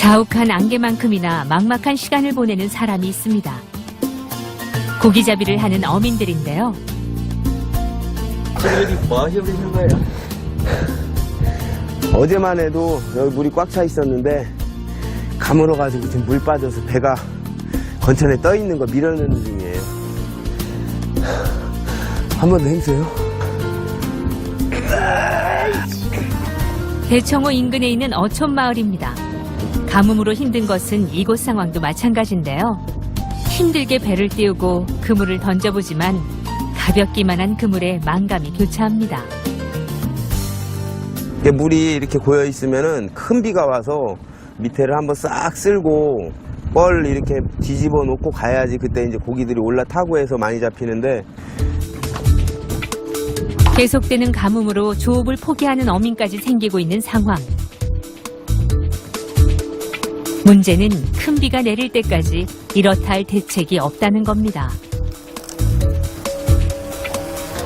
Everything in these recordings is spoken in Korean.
가혹한 안개만큼이나 막막한 시간을 보내는 사람이 있습니다. 고기잡이를 하는 어민들인데요. 여기 뭐 하시고 계신 거예요? 어제만 해도 여기 물이 꽉 차 있었는데 가물어가지고 지금 물 빠져서 배가 건천에 떠 있는 거 밀어내는 중이에요. 한 번 더 힘써요. 대청호 인근에 있는 어촌마을입니다. 가뭄으로 힘든 것은 이곳 상황도 마찬가지인데요. 힘들게 배를 띄우고 그물을 던져보지만 가볍기만 한 그물에 망감이 교차합니다. 물이 이렇게 고여 있으면은 큰 비가 와서 밑에를 한번 싹 쓸고 뻘 이렇게 뒤집어 놓고 가야지 그때 이제 고기들이 올라타고 해서 많이 잡히는데, 계속되는 가뭄으로 조업을 포기하는 어민까지 생기고 있는 상황. 문제는 큰 비가 내릴 때까지 이렇다 할 대책이 없다는 겁니다.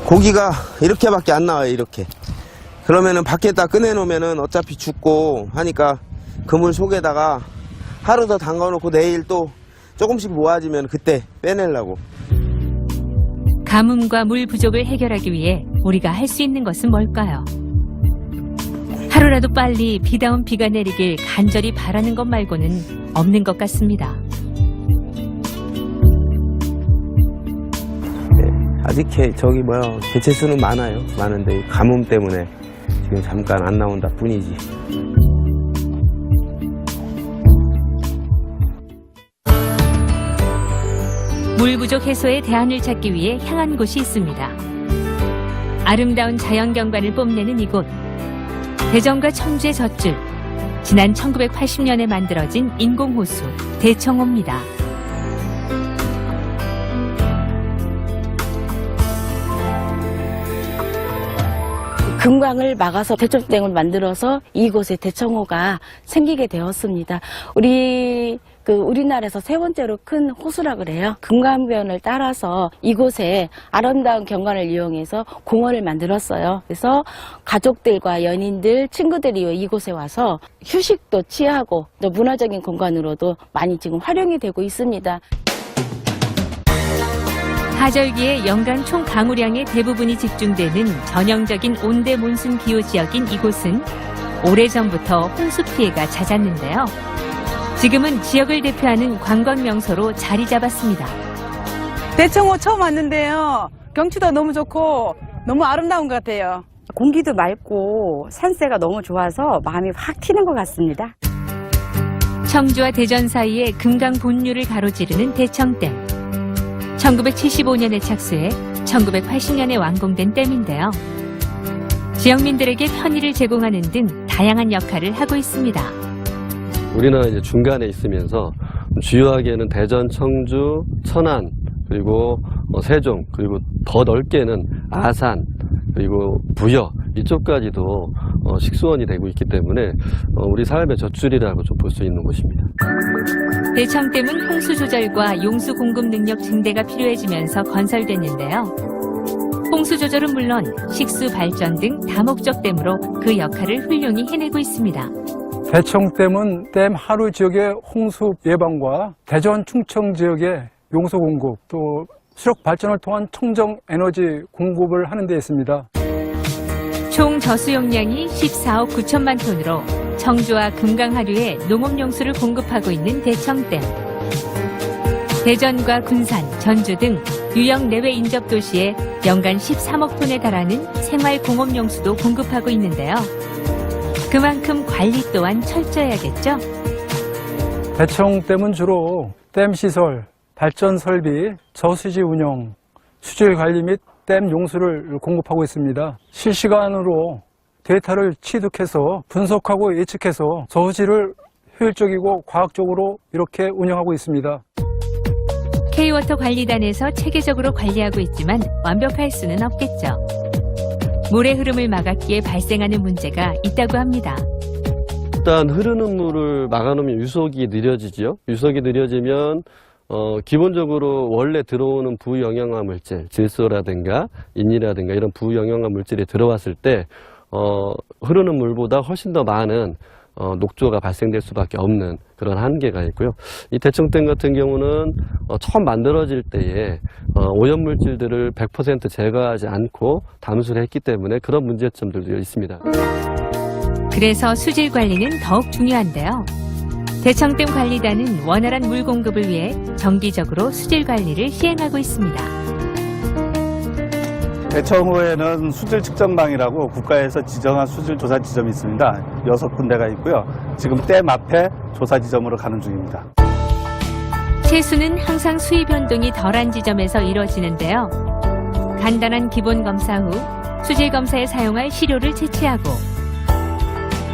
고기가 이렇게밖에 안 나와요. 이렇게 그러면은 밖에다 꺼내놓으면은 어차피 죽고 하니까 그물 속에다가 하루 더 담가놓고 내일 또 조금씩 모아지면 그때 빼내려고. 가뭄과 물 부족을 해결하기 위해 우리가 할 수 있는 것은 뭘까요? 하루라도 빨리 비다운 비가 내리길 간절히 바라는 것 말고는 없는 것 같습니다. 아직 개체 수는 많은데 가뭄 때문에 지금 잠깐 안 나온다 뿐이지. 물 부족 해소의 대안을 찾기 위해 향한 곳이 있습니다. 아름다운 자연 경관을 뽐내는 이곳. 대전과 청주의 젖줄. 지난 1980년에 만들어진 인공호수 대청호입니다. 금강을 막아서 대청댐을 만들어서 이곳에 대청호가 생기게 되었습니다. 우리나라에서 세 번째로 큰 호수라 그래요. 금강변을 따라서 이곳에 아름다운 경관을 이용해서 공원을 만들었어요. 그래서 가족들과 연인들, 친구들이 이곳에 와서 휴식도 취하고 또 문화적인 공간으로도 많이 지금 활용이 되고 있습니다. 하절기에 연간 총 강우량의 대부분이 집중되는 전형적인 온대 몬순 기후 지역인 이곳은 오래전부터 홍수 피해가 잦았는데요. 지금은 지역을 대표하는 관광 명소로 자리 잡았습니다. 대청호 처음 왔는데요. 경치도 너무 좋고 너무 아름다운 것 같아요. 공기도 맑고 산세가 너무 좋아서 마음이 확 튀는 것 같습니다. 청주와 대전 사이에 금강 본류를 가로지르는 대청댐. 1975년에 착수해 1980년에 완공된 댐인데요. 지역민들에게 편의를 제공하는 등 다양한 역할을 하고 있습니다. 우리는 이제 중간에 있으면서 주요하게는 대전, 청주, 천안, 그리고 세종, 그리고 더 넓게는 아산, 그리고 부여 이쪽까지도 식수원이 되고 있기 때문에 우리 삶의 젖줄이라고 좀 볼 수 있는 곳입니다. 대청댐은 홍수 조절과 용수 공급 능력 증대가 필요해지면서 건설됐는데요. 홍수 조절은 물론 식수 발전 등 다목적 댐으로 그 역할을 훌륭히 해내고 있습니다. 대청댐은 댐 하류 지역의 홍수 예방과 대전, 충청 지역의 용수 공급, 또 수력 발전을 통한 청정 에너지 공급을 하는 데 있습니다. 총 저수 용량이 14억 9천만 톤으로 청주와 금강 하류에 농업용수를 공급하고 있는 대청댐. 대전과 군산, 전주 등 유형 내외 인접 도시에 연간 13억 톤에 달하는 생활 공업용수도 공급하고 있는데요. 그만큼 관리 또한 철저해야겠죠? 대청댐은 주로 댐 시설, 발전 설비, 저수지 운영, 수질 관리 및 댐 용수를 공급하고 있습니다. 실시간으로 데이터를 취득해서 분석하고 예측해서 저수지를 효율적이고 과학적으로 이렇게 운영하고 있습니다. K-워터 관리단에서 체계적으로 관리하고 있지만 완벽할 수는 없겠죠. 물의 흐름을 막았기에 발생하는 문제가 있다고 합니다. 일단 흐르는 물을 막아놓으면 유속이 느려지죠. 유속이 느려지면 기본적으로 원래 들어오는 부영양화 물질, 질소라든가 인이라든가 이런 부영양화 물질이 들어왔을 때 흐르는 물보다 훨씬 더 많은 녹조가 발생될 수밖에 없는 그런 한계가 있고요. 이 대청댐 같은 경우는 처음 만들어질 때에 오염물질들을 100% 제거하지 않고 담수를 했기 때문에 그런 문제점들도 있습니다. 그래서 수질 관리는 더욱 중요한데요. 대청댐 관리단은 원활한 물 공급을 위해 정기적으로 수질 관리를 시행하고 있습니다. 대청호에는 수질 측정망이라고 국가에서 지정한 수질 조사 지점이 있습니다. 6군데가 있고요. 지금 댐 앞에 조사 지점으로 가는 중입니다. 세수는 항상 수위 변동이 덜한 지점에서 이뤄지는데요. 간단한 기본 검사 후 수질 검사에 사용할 시료를 채취하고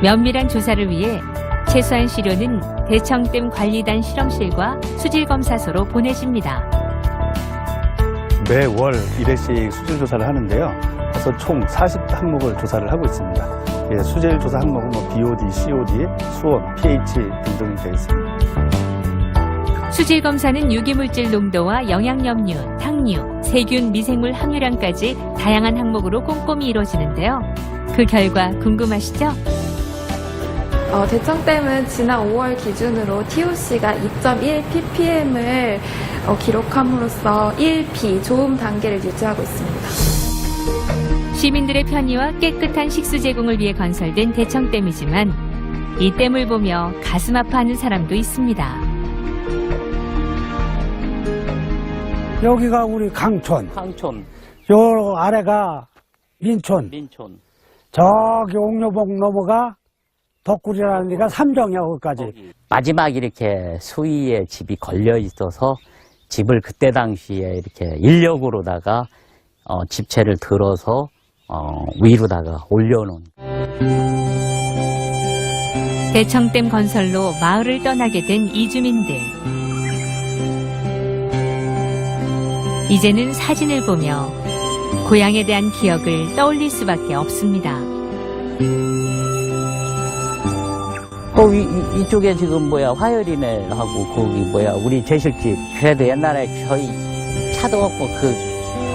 면밀한 조사를 위해 채취한 시료는 대청댐 관리단 실험실과 수질 검사소로 보내집니다. 매월 1회씩 수질 조사를 하는데요. 그래서 총 40항목을 조사를 하고 있습니다. 예, 수질 조사 항목은 BOD, COD, 수온, pH 등등이 되어 있습니다. 수질 검사는 유기물질 농도와 영양염류, 당류, 세균, 미생물 함유량까지 다양한 항목으로 꼼꼼히 이루어지는데요. 그 결과 궁금하시죠? 대청댐은 지난 5월 기준으로 TOC가 2.1 ppm을 기록함으로써 1B 좋음 단계를 유지하고 있습니다. 시민들의 편의와 깨끗한 식수 제공을 위해 건설된 대청댐이지만 이 댐을 보며 가슴 아파하는 사람도 있습니다. 여기가 우리 강촌. 요 아래가 민촌. 저기 옥녀봉 넘어가 덕굴이라는 데가 삼정이야, 거기까지. 마지막 이렇게 수위에 집이 걸려 있어서 집을 그때 당시에 이렇게 인력으로다가 집체를 들어서 위로다가 올려놓은. 대청댐 건설로 마을을 떠나게 된 이주민들. 이제는 사진을 보며 고향에 대한 기억을 떠올릴 수밖에 없습니다. 이쪽에 지금 화열이네 하고 거기 우리 제실집. 그래도 옛날에 저희 차도 없고 그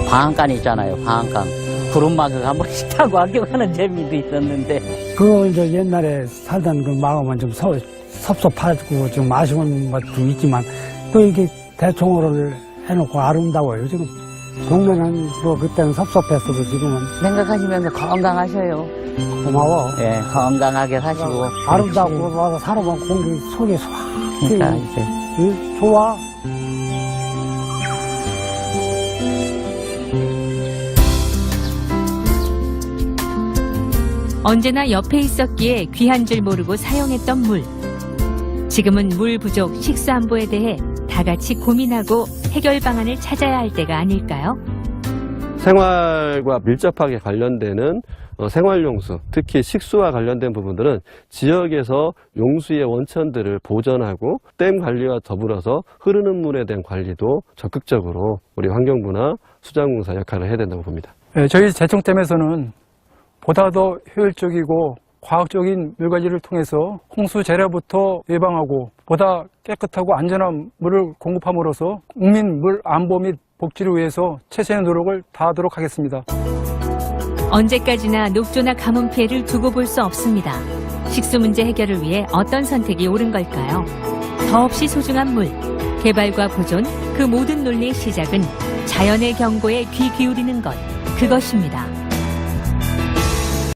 방앗간 있잖아요, 방앗간. 구름막을 한 번씩 타고 악경하는 재미도 있었는데. 그거 이제 옛날에 살던 그 마음은 좀 섭섭하고 좀 아쉬운 것도 있지만 또 이게 대청호를 해놓고 아름다워요. 지금 동네는 뭐 그때는 섭섭했어도 지금은. 생각하시면서 건강하셔요. 고마워. 예, 건강하게 사시고. 아름답고 와서 살아보면 공기 속에 쏙. 그러니까 이제. 응? 좋아. 언제나 옆에 있었기에 귀한 줄 모르고 사용했던 물. 지금은 물 부족, 식수 안보에 대해 다 같이 고민하고 해결 방안을 찾아야 할 때가 아닐까요? 생활과 밀접하게 관련되는 생활용수, 특히 식수와 관련된 부분들은 지역에서 용수의 원천들을 보전하고 댐 관리와 더불어서 흐르는 물에 대한 관리도 적극적으로 우리 환경부나 수자공사 역할을 해야 된다고 봅니다. 네, 저희 대청댐에서는 보다 더 효율적이고 과학적인 물 관리를 통해서 홍수 재래부터 예방하고 보다 깨끗하고 안전한 물을 공급함으로써 국민 물 안보 및 복지를 위해서 최선의 노력을 다하도록 하겠습니다. 언제까지나 녹조나 가뭄 피해를 두고 볼 수 없습니다. 식수 문제 해결을 위해 어떤 선택이 옳은 걸까요? 더없이 소중한 물, 개발과 보존, 그 모든 논리의 시작은 자연의 경고에 귀 기울이는 것, 그것입니다.